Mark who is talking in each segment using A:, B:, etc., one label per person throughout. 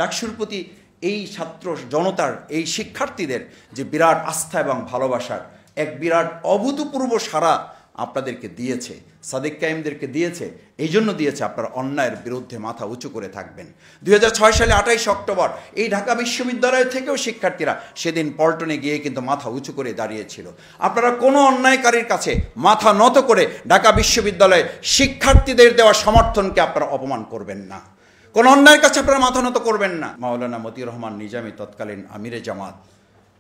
A: ডাকসুর প্রতি এই ছাত্র জনতার, এই শিক্ষার্থীদের যে বিরাট আস্থা এবং ভালোবাসার এক বিরাট অভূতপূর্ব সাড়া আপনাদেরকে দিয়েছে, সাদিক কাইমদেরকে দিয়েছে, এই জন্য দিয়েছে আপনারা অন্যায়ের বিরুদ্ধে মাথা উঁচু করে থাকবেন। 2006 সালে 28 অক্টোবর এই ঢাকা বিশ্ববিদ্যালয় থেকেও শিক্ষার্থীরা সেদিন পল্টনে গিয়ে কিন্তু মাথা উঁচু করে দাঁড়িয়েছিল। আপনারা কোনো অন্যায়কারীর কাছে মাথা নত করে ঢাকা বিশ্ববিদ্যালয়ে শিক্ষার্থীদের দেওয়া সমর্থনকে আপনারা অপমান করবেন না, কোন অন্যায়ের কাছে আপনারা মাথা নত করবেন না। মাওলানা মতিউর রহমান নিজামী তৎকালীন আমিরে জামাত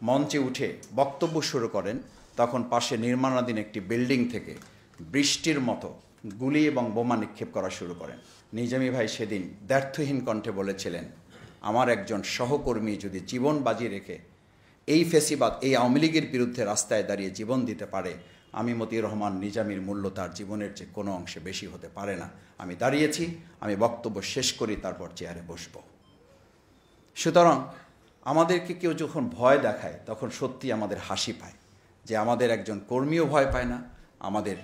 A: মঞ্চে উঠে বক্তব্য শুরু করেন, তখন পাশে নির্মাণাধীন একটি বিল্ডিং থেকে বৃষ্টির মতো গুলি এবং বোমা নিক্ষেপ করা শুরু করেন। নিজামী ভাই সেদিন দ্ব্যর্থহীন কণ্ঠে বলেছিলেন, আমার একজন সহকর্মী যদি জীবন বাজি রেখে এই ফেসিবাদ, এই আওয়ামী লীগের বিরুদ্ধে রাস্তায় দাঁড়িয়ে জীবন দিতে পারে, আমি মতিউর রহমান নিজামীর মূল্য তার জীবনের চেয়ে কোনো অংশে বেশি হতে পারে না। আমি দাঁড়িয়েছি, আমি বক্তব্য শেষ করি, তারপর চেয়ারে বসব। সুতরাং আমাদেরকে কেউ যখন ভয় দেখায় তখন সত্যি আমাদের হাসি পায় যে আমাদের একজন কর্মীও ভয় পায় না, আমাদের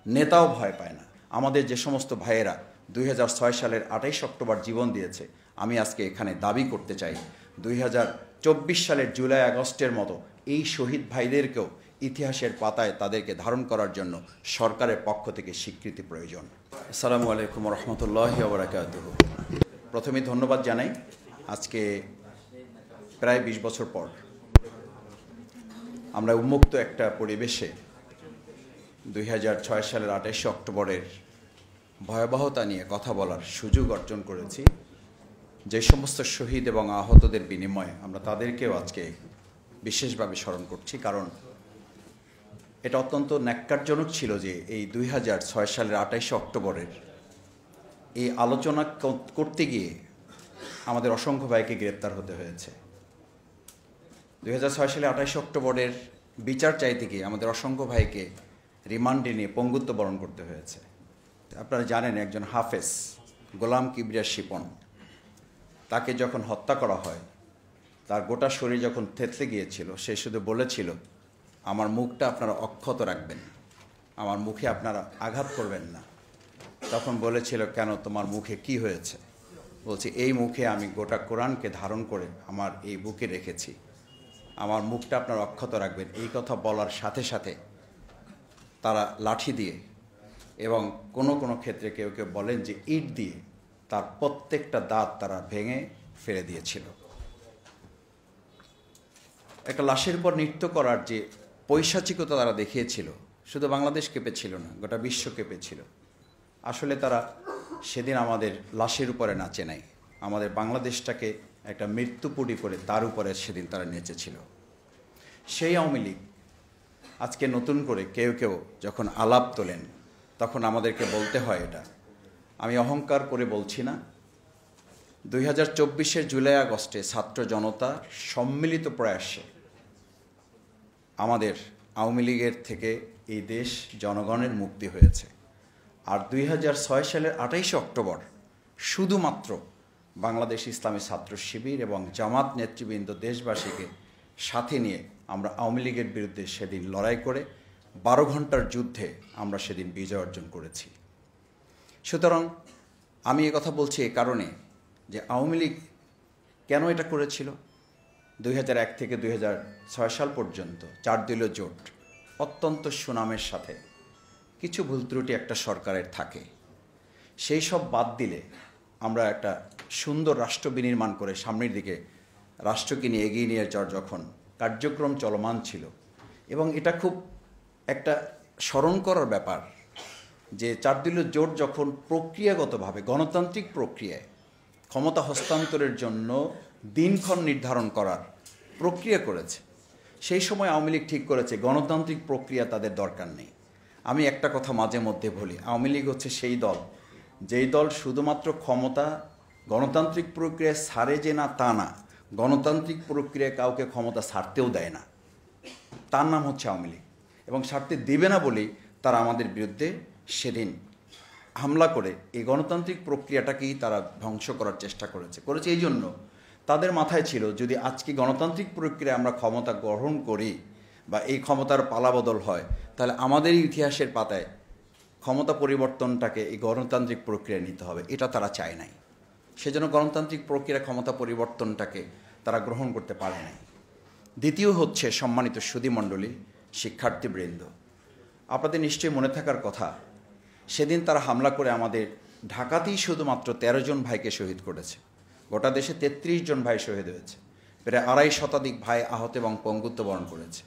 A: নেতাও ভয় পায় না। আমাদের যে সমস্ত ভাইয়েরা 2006 সালের 28 অক্টোবর জীবন দিয়েছে, আমি আজকে এখানে দাবি করতে চাই 2024 সালের জুলাই আগস্টের মতো এই শহীদ ভাইদেরকেও ইতিহাসের পাতায় তাদেরকে ধারণ করার জন্য সরকারের পক্ষ থেকে স্বীকৃতি প্রয়োজন। আসসালামু আলাইকুম রহমতুল্লাহি ওয়া বারাকাতুহু। প্রথমে ধন্যবাদ জানাই, আজকে প্রায় 20 বছর পর আমরা উন্মুক্ত একটা পরিবেশে 2006 সালের 28 অক্টোবরের ভয়াবহতা নিয়ে কথা বলার সুযোগ অর্জন করেছি। যে সমস্ত শহীদ এবং আহতদের বিনিময়ে আমরা তাদেরকেও আজকে বিশেষভাবে স্মরণ করছি, কারণ এটা অত্যন্ত ন্যাক্কারজনক ছিল যে এই 2006 সালের 28 অক্টোবরের এই আলোচনা করতে গিয়ে আমাদের অসংখ্য ভাইকে গ্রেপ্তার হতে হয়েছে। 2006 সালে 28 অক্টোবরের বিচার চাইতে গিয়ে আমাদের অসংখ্য ভাইকে রিমান্ডে নিয়ে পঙ্গুত্ব বরণ করতে হয়েছে। আপনারা জানেন, একজন হাফেজ গোলাম কিবরিয়া শিপন, তাকে যখন হত্যা করা হয়, তার গোটা শরীর যখন থেতলে গিয়েছিল, সে শুধু বলেছিল, আমার মুখটা আপনারা অক্ষত রাখবেন, আমার মুখে আপনারা আঘাত করবেন না। তখন বলেছিল, কেন, তোমার মুখে কি হয়েছে? বলছি, এই মুখে আমি গোটা কোরআনকে ধারণ করে আমার এই বুকে রেখেছি, আমার মুখটা আপনারা অক্ষত রাখবেন। এই কথা বলার সাথে সাথে তারা লাঠি দিয়ে এবং কোনো কোনো ক্ষেত্রে কেউ কেউ বলেন যে ইট দিয়ে তার প্রত্যেকটা দাঁত তারা ভেঙে ফেলে দিয়েছিল। একটা লাশের উপর নৃত্য করার যে পৈশাচিকতা তারা দেখিয়েছিল, শুধু বাংলাদেশ কেঁপেছিল না, গোটা বিশ্ব কেঁপেছিল। আসলে তারা সেদিন আমাদের লাশের উপরে নাচে নাই, আমাদের বাংলাদেশটাকে একটা মৃত্যুপুরী করে তার উপরে সেদিন তারা নেচেছিল। সেই আওয়ামী লীগ আজকে নতুন করে কেউ কেউ যখন আলাপ তোলেন, তখন আমাদেরকে বলতে হয়, এটা আমি অহংকার করে বলছি না, 2024 জুলাই আগস্টে ছাত্র জনতা সম্মিলিত প্রয়াসে আমাদের আওয়ামী লীগের থেকে এই দেশ জনগণের মুক্তি হয়েছে। আর 2006 সালের 28 অক্টোবর শুধুমাত্র বাংলাদেশ ইসলামী ছাত্র শিবির এবং জামাত নেতৃবৃন্দ দেশবাসীকে সাথে নিয়ে আমরা আওয়ামী লীগের বিরুদ্ধে সেদিন লড়াই করে 12 ঘন্টার যুদ্ধে আমরা সেদিন বিজয় অর্জন করেছি। সুতরাং আমি কথা বলছি এ কারণে যে আওয়ামী লীগ কেন এটা করেছিল। 2001 থেকে 2006 সাল পর্যন্ত 4 দলীয় জোট অত্যন্ত সুনামের সাথে, কিছু ভুল ত্রুটি একটা সরকারের থাকে, সেই সব বাদ দিলে আমরা একটা সুন্দর রাষ্ট্র বিনির্মাণ করে সামনের দিকে রাষ্ট্রকে নিয়ে এগিয়ে নিয়ে যাওয়ার যখন কার্যক্রম চলমান ছিল, এবং এটা খুব একটা স্মরণ করার ব্যাপার যে 4 দলীয় জোট যখন প্রক্রিয়াগতভাবে গণতান্ত্রিক প্রক্রিয়ায় ক্ষমতা হস্তান্তরের জন্য দিনক্ষণ নির্ধারণ করার প্রক্রিয়া করেছে, সেই সময় আওয়ামী লীগ ঠিক করেছে গণতান্ত্রিক প্রক্রিয়া তাদের দরকার নেই। আমি একটা কথা মাঝে মধ্যে বলি, আওয়ামী লীগ হচ্ছে সেই দল, যেই দল শুধুমাত্র ক্ষমতা গণতান্ত্রিক প্রক্রিয়ায় ছাড়ে যে না তা না, গণতান্ত্রিক প্রক্রিয়ায় কাউকে ক্ষমতা ছাড়তেও দেয় না, তার নাম হচ্ছে আওয়ামী লীগ। এবং ছাড়তে দেবে না বলেই তারা আমাদের বিরুদ্ধে সেদিন হামলা করে এই গণতান্ত্রিক প্রক্রিয়াটাকেই তারা ধ্বংস করার চেষ্টা করেছে। এই জন্য তাদের মাথায় ছিল, যদি আজকে গণতান্ত্রিক প্রক্রিয়ায় আমরা ক্ষমতা গ্রহণ করি বা এই ক্ষমতার পালাবদল হয়, তাহলে আমাদের ইতিহাসের পাতায় ক্ষমতা পরিবর্তনটাকে এই গণতান্ত্রিক প্রক্রিয়ায় নিতে হবে। এটা তারা চায় নাই। সেজন্য গণতান্ত্রিক প্রক্রিয়া ক্ষমতা পরিবর্তনটাকে তারা গ্রহণ করতে পারে নাই। দ্বিতীয় হচ্ছে, সম্মানিত সুধীমণ্ডলী, শিক্ষার্থীবৃন্দ, আপনাদের নিশ্চয়ই মনে থাকার কথা, সেদিন তারা হামলা করে আমাদের ঢাকাতেই শুধুমাত্র 13 জন ভাইকে শহীদ করেছে। গোটা দেশে 33 জন ভাই শহীদ হয়েছে। প্রায় 2.5 শতাধিক ভাই আহত এবং পঙ্গুত্ব বরণ করেছে।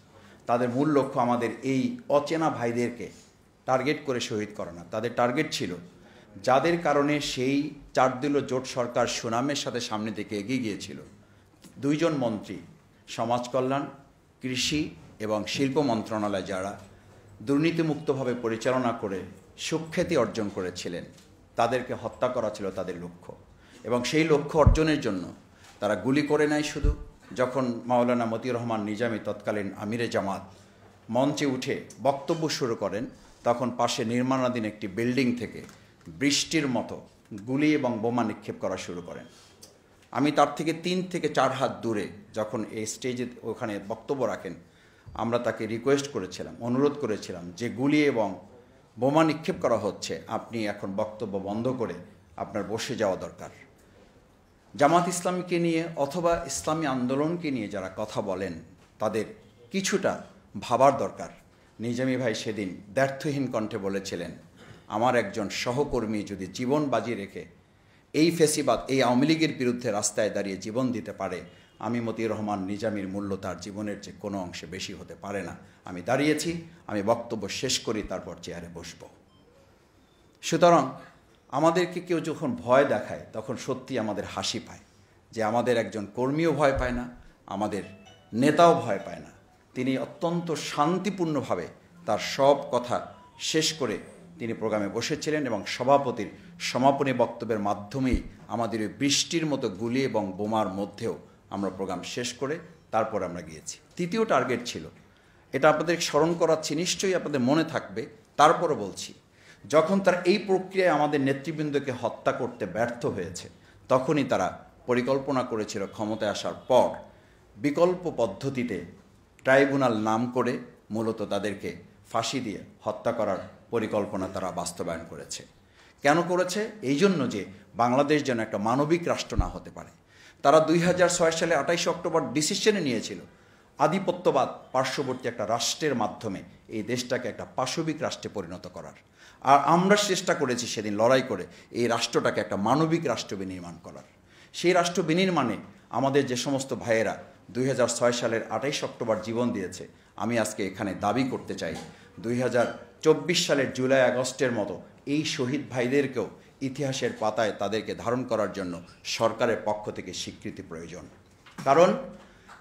A: তাদের মূল লক্ষ্য আমাদের এই অচেনা ভাইদেরকে টার্গেট করে শহীদ করা না। তাদের টার্গেট ছিল যাদের কারণে সেই 4 দলীয় জোট সরকার সুনামের সাথে সামনে দিকে এগিয়ে গিয়েছিল। 2 জন মন্ত্রী, সমাজ কল্যাণ, কৃষি এবং শিল্প মন্ত্রণালয়, যারা দুর্নীতিমুক্তভাবে পরিচালনা করে সুখ্যাতি অর্জন করেছিলেন, তাদেরকে হত্যা করা ছিল তাদের লক্ষ্য। এবং সেই লক্ষ্য অর্জনের জন্য তারা গুলি করে নেয়। শুধু যখন মাওলানা মতিউর রহমান নিজামী, তৎকালীন আমিরে জামাত, মঞ্চে উঠে বক্তব্য শুরু করেন, তখন পাশে নির্মাণাধীন একটি বিল্ডিং থেকে বৃষ্টির মতো গুলি এবং বোমা নিক্ষেপ করা শুরু করেন। আমি তার থেকে 3 থেকে 4 হাত দূরে যখন এই স্টেজে ওখানে বক্তব্য রাখেন, আমরা তাকে রিকোয়েস্ট করেছিলাম, অনুরোধ করেছিলাম যে গুলি এবং বোমা নিক্ষেপ করা হচ্ছে, আপনি এখন বক্তব্য বন্ধ করে আপনার বসে যাওয়া দরকার। জামাত ইসলামীকে নিয়ে অথবা ইসলামী আন্দোলনকে নিয়ে যারা কথা বলেন, তাদের কিছুটা ভাবার দরকার। নিজামী ভাই সেদিন দ্ব্যর্থহীন কণ্ঠে বলেছিলেন, আমার একজন সহকর্মী যদি জীবন বাজি রেখে এই ফেসিবাদ, এই আওয়ামী লীগের বিরুদ্ধে রাস্তায় দাঁড়িয়ে জীবন দিতে পারে, আমি মতিউর রহমান নিজামীর মূল্য তার জীবনের যে কোনো অংশে বেশি হতে পারে না। আমি দাঁড়িয়েছি, আমি বক্তব্য শেষ করি, তারপর চেয়ারে বসব। সুতরাং আমাদেরকে কেউ যখন ভয় দেখায়, তখন সত্যি আমাদের হাসি পায় যে আমাদের একজন কর্মীও ভয় পায় না, আমাদের নেতাও ভয় পায় না। তিনি অত্যন্ত শান্তিপূর্ণভাবে তার সব কথা শেষ করে তিনি প্রোগ্রামে বসেছিলেন এবং সভাপতির সমাপনী বক্তব্যের মাধ্যমেই আমাদের ওই বৃষ্টির মতো গুলি এবং বোমার মধ্যেও আমরা প্রোগ্রাম শেষ করে তারপর আমরা গিয়েছি। তৃতীয় টার্গেট ছিল, এটা আপনাদের স্মরণ করাচ্ছি, নিশ্চয়ই আপনাদের মনে থাকবে, তারপরও বলছি, যখন তারা এই প্রক্রিয়ায় আমাদের নেতৃবৃন্দকে হত্যা করতে ব্যর্থ হয়েছে, তখনই তারা পরিকল্পনা করেছিল ক্ষমতায় আসার পর বিকল্প পদ্ধতিতে ট্রাইব্যুনাল নাম করে মূলত তাদেরকে ফাঁসি দিয়ে হত্যা করার পরিকল্পনা তারা বাস্তবায়ন করেছে। কেন করেছে? এই জন্য যে বাংলাদেশ যেন একটা মানবিক রাষ্ট্র না হতে পারে। তারা 2006 সালে 28 অক্টোবর ডিসিশনে নিয়েছিল আধিপত্যবাদ পার্শ্ববর্তী একটা রাষ্ট্রের মাধ্যমে এই দেশটাকে একটা পাশবিক রাষ্ট্রে পরিণত করার। আর আমরা চেষ্টা করেছি সেদিন লড়াই করে এই রাষ্ট্রটাকে একটা মানবিক রাষ্ট্র বিনির্মাণ করার। সেই রাষ্ট্র বিনির্মাণে আমাদের যে সমস্ত ভাইয়েরা 2006 সালের 28 অক্টোবর জীবন দিয়েছে, আমি আজকে এখানে দাবি করতে চাই 2024 সালের জুলাই আগস্টের মতো এই শহীদ ভাইদেরকেও ইতিহাসের পাতায় তাদেরকে ধারণ করার জন্য সরকারের পক্ষ থেকে স্বীকৃতি প্রয়োজন। কারণ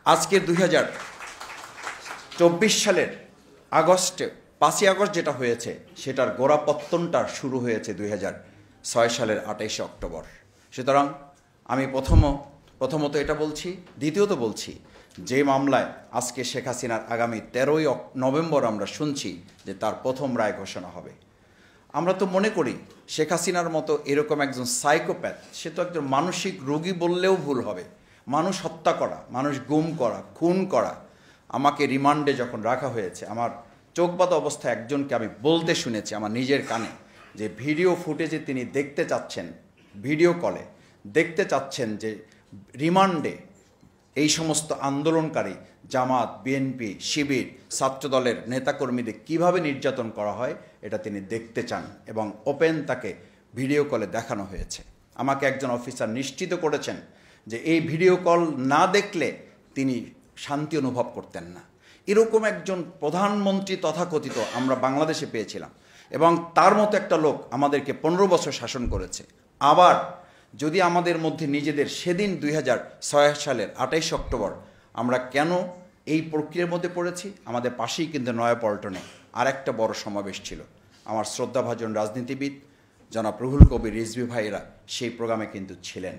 A: আজকে 2024 সালের আগস্টে 5ই আগস্ট যেটা হয়েছে, সেটার গোড়াপত্তনটা শুরু হয়েছে 2006 সালের 28 অক্টোবর। সুতরাং আমি প্রথমত এটা বলছি, দ্বিতীয়ত বলছি, যে মামলায় আজকে শেখ হাসিনার আগামী 13ই নভেম্বর আমরা শুনছি যে তার প্রথম রায় ঘোষণা হবে, আমরা তো মনে করি শেখ হাসিনার মতো এরকম একজন সাইকোপ্যাথ, সে তো একজন মানসিক রোগী বললেও ভুল হবে। মানুষ হত্যা করা, মানুষ গুম করা, খুন করা। আমাকে রিমান্ডে যখন রাখা হয়েছে, আমার চোখ বাঁধা অবস্থায় একজনকে আমি বলতে শুনেছি আমার নিজের কানে যে ভিডিও ফুটেজে তিনি দেখতে চাচ্ছেন, ভিডিও কলে দেখতে চাচ্ছেন যে রিমান্ডে এই সমস্ত আন্দোলনকারী জামাত, বিএনপি, শিবির, ছাত্রদলের নেতাকর্মীদের কিভাবে নির্যাতন করা হয় এটা তিনি দেখতে চান এবং ওপেন তাকে ভিডিও কলে দেখানো হয়েছে। আমাকে একজন অফিসার নিশ্চিত করেছেন যে এই ভিডিও কল না দেখলে তিনি শান্তি অনুভব করতেন না। এরকম একজন প্রধানমন্ত্রী তথাকথিত আমরা বাংলাদেশে পেয়েছিলাম এবং তার মতো একটা লোক আমাদেরকে 15 বছর শাসন করেছে। আবার যদি আমাদের মধ্যে নিজেদের সেদিন 2006 সালের 28 অক্টোবর আমরা কেন এই প্রক্রিয়ার মধ্যে পড়েছি, আমাদের পাশেই কিন্তু নয়াপল্টনে আর একটা বড় সমাবেশ ছিল। আমার শ্রদ্ধাভাজন রাজনীতিবিদ জনাব রুহুল কবির রিজভী ভাইয়েরা সেই প্রোগ্রামে কিন্তু ছিলেন।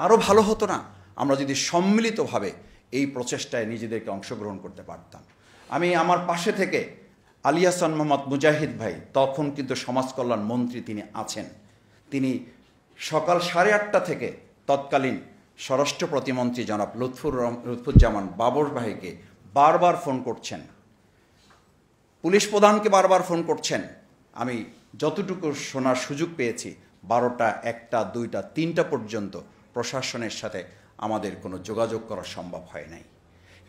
A: আরও ভালো হতো না আমরা যদি সম্মিলিতভাবে এই প্রচেষ্টায় নিজেদেরকে অংশগ্রহণ করতে পারতাম। আমি আমার পাশে থেকে আলী হাসান মোহাম্মদ মুজাহিদ ভাই, তখন কিন্তু সমাজ কল্যাণ মন্ত্রী তিনি আছেন, তিনি সকাল 8:30 থেকে তৎকালীন স্বরাষ্ট্র প্রতিমন্ত্রী জনাব লুৎফুজ্জামান বাবর ভাইকে বারবার ফোন করছেন, পুলিশ প্রধানকে বারবার ফোন করছেন। আমি যতটুকু শোনার সুযোগ পেয়েছি 12টা, 1টা, 2টা, 3টা পর্যন্ত প্রশাসনের সাথে আমাদের কোনো যোগাযোগ করা সম্ভব হয় নাই।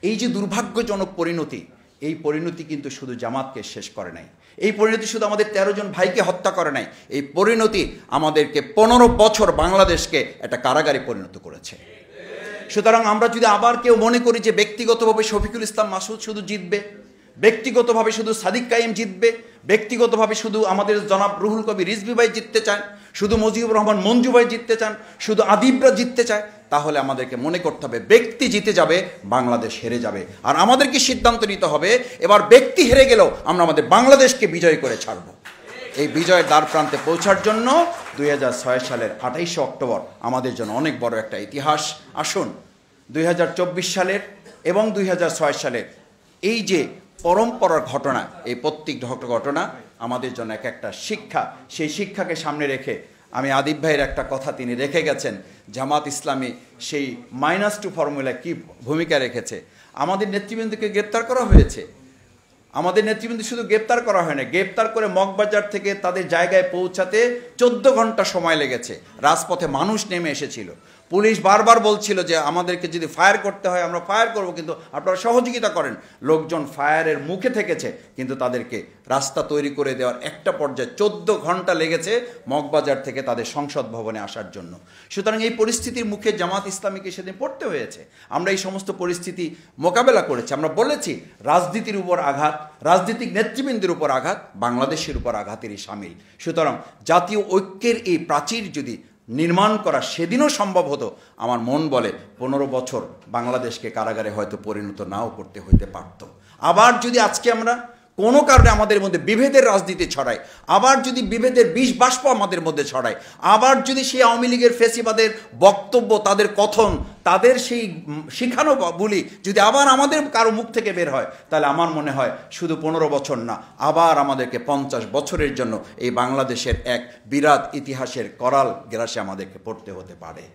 A: এই যে দুর্ভাগ্যজনক পরিণতি, এই পরিণতি কিন্তু শুধু জামাতকে শেষ করে নাই, এই পরিণতি শুধু আমাদের 13 জন ভাইকে হত্যা করে নাই, এই পরিণতি আমাদেরকে 15 বছর বাংলাদেশকে একটা কারাগারে পরিণত করেছে। সুতরাং আমরা যদি আবার কেউ মনে করি যে ব্যক্তিগতভাবে শফিকুল ইসলাম মাসুদ শুধু জিতবে, ব্যক্তিগতভাবে শুধু সাদিক কাইম জিতবে, ব্যক্তিগতভাবে শুধু আমাদের জনাব রুহুল কবির রিজভী ভাই জিততে চান, শুধু মুজিবুর রহমান মঞ্জু ভাই জিততে চান, শুধু আদিবরা জিততে চায়, তাহলে আমাদেরকে মনে করতে হবে ব্যক্তি জিতে যাবে, বাংলাদেশ হেরে যাবে। আর আমাদেরকে সিদ্ধান্ত নিতে হবে এবার ব্যক্তি হেরে গেলেও আমরা আমাদের বাংলাদেশকে বিজয় করে ছাড়ব। এই বিজয়ের দ্বার প্রান্তে পৌঁছার জন্য 2006 সালের 28 অক্টোবর আমাদের জন্য অনেক বড় একটা ইতিহাস। আসুন 2024 সালের এবং 2006 সালের এই যে পরম্পরার ঘটনা, এই প্রত্যেক ঘটনা আমাদের জন্য এক একটা শিক্ষা। সেই শিক্ষাকে সামনে রেখে আমি আদিব ভাইয়ের একটা কথা তিনি রেখে গেছেন, জামাত ইসলামী সেই -2 ফর্মুলা কি ভূমিকা রেখেছে। আমাদের নেতৃবৃন্দকে গ্রেপ্তার করা হয়েছে, আমাদের নেতৃবৃন্দ শুধু গ্রেপ্তার করা হয় না, গ্রেপ্তার করে মগবাজার থেকে তাদের জায়গায় পৌঁছাতে 14 ঘন্টা সময় লেগেছে। রাজপথে মানুষ নেমে এসেছিল, পুলিশ বারবার বলছিল যে আমাদেরকে যদি ফায়ার করতে হয় আমরা ফায়ার করব, কিন্তু আপনারা সহযোগিতা করেন। লোকজন ফায়ারের মুখে থেকেছে, কিন্তু তাদেরকে রাস্তা তৈরি করে দেওয়ার একটা পর্যায়ে 14 ঘন্টা লেগেছে মগবাজার থেকে তাদের সংসদ ভবনে আসার জন্য। সুতরাং এই পরিস্থিতির মুখে জামাত ইসলামীকে সেদিন পড়তে হয়েছে। আমরা এই সমস্ত পরিস্থিতি মোকাবেলা করেছি। আমরা বলেছি রাজনীতির উপর আঘাত, রাজনৈতিক নেতৃবৃন্দের উপর আঘাত, বাংলাদেশের উপর আঘাতেরই সামিল। সুতরাং জাতীয় ঐক্যের এই প্রাচীর যদি নির্মাণ করা সেদিনও সম্ভব হতো, আমার মন বলে 15 বছর বাংলাদেশকে কারাগারে হয়তো পরিণত নাও করতে হইতে পারত। আবার যদি আজকে আমরা কোনো কারণে আমাদের মধ্যে বিভেদের রাজনীতি ছড়ায়, আবার যদি বিভেদের বিষ বাষ্প আমাদের মধ্যে ছড়ায়, আবার যদি সেই আওয়ামী লীগের ফেসিবাদের বক্তব্য, তাদের কথন, তাদের সেই শিখানো বলি যদি আবার আমাদের কারো মুখ থেকে বের হয়, তাহলে আমার মনে হয় শুধু 15 বছর না, আবার আমাদেরকে 50 বছরের জন্য এই বাংলাদেশের এক বিরাট ইতিহাসের করাল গ্রাসে আমাদেরকে পড়তে হতে পারে।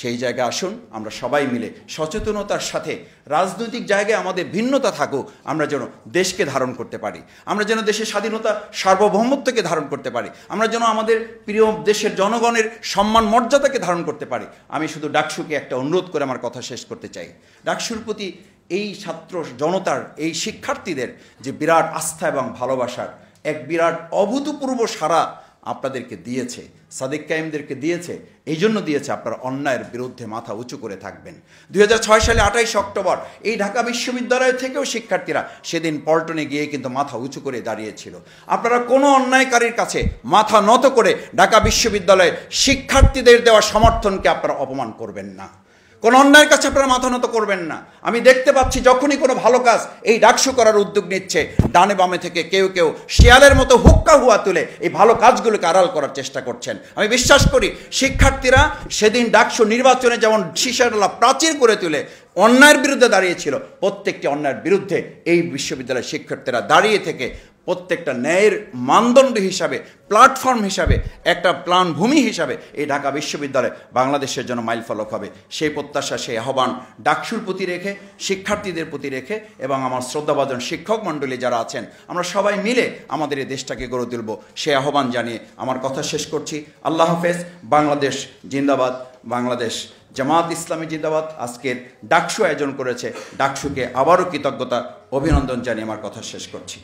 A: সেই জায়গায় আসুন আমরা সবাই মিলে সচেতনতার সাথে, রাজনৈতিক জায়গায় আমাদের ভিন্নতা থাকুক, আমরা যেন দেশকে ধারণ করতে পারি, আমরা যেন দেশের স্বাধীনতা সার্বভৌমত্বকে ধারণ করতে পারি, আমরা যেন আমাদের প্রিয় দেশের জনগণের সম্মান মর্যাদাকে ধারণ করতে পারি। আমি শুধু ডাকসুকে একটা অনুরোধ করে আমার কথা শেষ করতে চাই। ডাকসুর প্রতি এই ছাত্র জনতার, এই শিক্ষার্থীদের যে বিরাট আস্থা এবং ভালোবাসার এক বিরাট অভূতপূর্ব সাড়া আপনাদেরকে দিয়েছে, সাদিক কাইমদেরকে দিয়েছে, এই জন্য দিয়েছে আপনারা অন্যায়ের বিরুদ্ধে মাথা উঁচু করে থাকবেন। 2006 সালে 28 অক্টোবর এই ঢাকা বিশ্ববিদ্যালয় থেকেও শিক্ষার্থীরা সেদিন পল্টনে গিয়ে কিন্তু মাথা উঁচু করে দাঁড়িয়েছিল। আপনারা কোনো অন্যায়কারীর কাছে মাথা নত করে ঢাকা বিশ্ববিদ্যালয়ে শিক্ষার্থীদের দেওয়া সমর্থনকে আপনারা অপমান করবেন না, কোনো অন্যায়ের কাছে আপনারা মাথা নত করবেন না। আমি দেখতে পাচ্ছি যখনই কোনো ভালো কাজ এই ডাকসু করার উদ্যোগ নিচ্ছে, ডানে বামে থেকে কেউ কেউ শিয়ালের মতো হুক্কা হুয়া তুলে এই ভালো কাজগুলোকে আড়াল করার চেষ্টা করছেন। আমি বিশ্বাস করি শিক্ষার্থীরা সেদিন ডাকসু নির্বাচনে যেমন শিশাডালা প্রাচীর করে তুলে অন্যায়ের বিরুদ্ধে দাঁড়িয়েছিল, প্রত্যেকটি অন্যায়ের বিরুদ্ধে এই বিশ্ববিদ্যালয়ের শিক্ষার্থীরা দাঁড়িয়ে থেকে প্রত্যেকটা ন্যায়ের মানদণ্ড হিসাবে, প্ল্যাটফর্ম হিসাবে, একটা প্ল্যানভূমি হিসাবে এই ঢাকা বিশ্ববিদ্যালয় বাংলাদেশের জন্য মাইলফলক হবে। সেই প্রত্যাশা, সেই আহ্বান ডাকসুর প্রতি রেখে, শিক্ষার্থীদের প্রতি রেখে এবং আমার শ্রদ্ধাভাজন শিক্ষক মণ্ডলী যারা আছেন, আমরা সবাই মিলে আমাদের এই দেশটাকে গড়ে তুলব, সেই আহ্বান জানিয়ে আমার কথা শেষ করছি। আল্লাহ হাফেজ। বাংলাদেশ জিন্দাবাদ, বাংলাদেশ জামাত ইসলামী জিন্দাবাদ। আজকের ডাকসু আয়োজন করেছে, ডাকসুকে আবারও কৃতজ্ঞতা, অভিনন্দন জানিয়ে আমার কথা শেষ করছি।